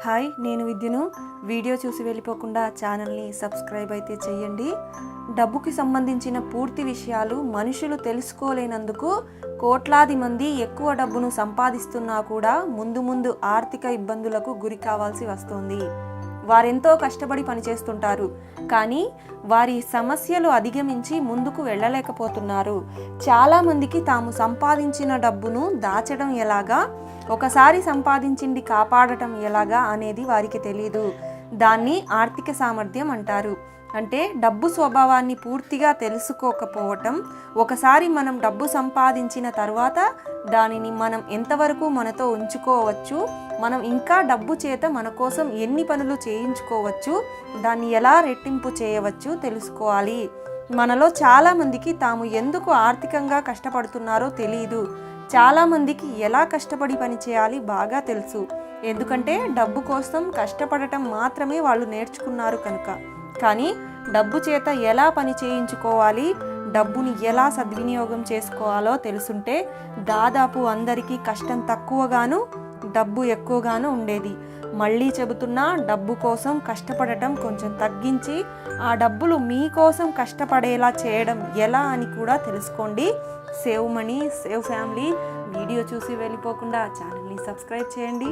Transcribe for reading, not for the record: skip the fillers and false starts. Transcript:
Hi, నేను విద్యను. Video చూసి వెళ్ళిపోకుండా ఛానల్ని సబ్స్క్రైబ్ అయితే చేయండి. డబ్బుకి సంబంధించిన పూర్తి విషయాలు మనుషులు తెలుసుకోలేనందుకు కోట్లాది మంది ఎక్కువ డబ్బును సంపాదిస్తున్నా కూడా ముందు ఆర్థిక ఇబ్బందులకు గురి కావాల్సి వస్తుంది. వారెంతో కష్టపడి పనిచేస్తుంటారు, కానీ వారి సమస్యలు అధిగమించి ముందుకు వెళ్ళలేకపోతున్నారు. చాలామందికి తాము సంపాదించిన డబ్బును దాచడం ఎలాగా, ఒకసారి సంపాదించింది కాపాడటం ఎలాగా అనేది వారికి తెలియదు. దాన్ని ఆర్థిక సామర్థ్యం అంటారు. అంటే డబ్బు స్వభావాన్ని పూర్తిగా తెలుసుకోకపోవటం. ఒకసారి మనం డబ్బు సంపాదించిన తర్వాత దానిని మనం ఎంతవరకు మనతో ఉంచుకోవచ్చు, మనం ఇంకా డబ్బు చేత మన కోసం ఎన్ని పనులు చేయించుకోవచ్చు, దాన్ని ఎలా రెట్టింపు చేయవచ్చు తెలుసుకోవాలి. మనలో చాలామందికి తాము ఎందుకు ఆర్థికంగా కష్టపడుతున్నారో తెలియదు. చాలామందికి ఎలా కష్టపడి పని చేయాలి బాగా తెలుసు. ఎందుకంటే డబ్బు కోసం కష్టపడటం మాత్రమే వాళ్ళు నేర్చుకున్నారు కనుక. కానీ డబ్బు చేత ఎలా పని చేయించుకోవాలి, డబ్బుని ఎలా సద్వినియోగం చేసుకోవాలో తెలుసుంటే దాదాపు అందరికీ కష్టం తక్కువగాను డబ్బు ఎక్కువగాను ఉండేది. మళ్ళీ చెబుతున్నా, డబ్బు కోసం కష్టపడటం కొంచెం తగ్గించి ఆ డబ్బులు మీకోసం కష్టపడేలా చేయడం ఎలా అని కూడా తెలుసుకోండి. Save money, save family. Video చూసి వెళ్ళిపోకుండా ఛానల్ని సబ్స్క్రైబ్ చేయండి.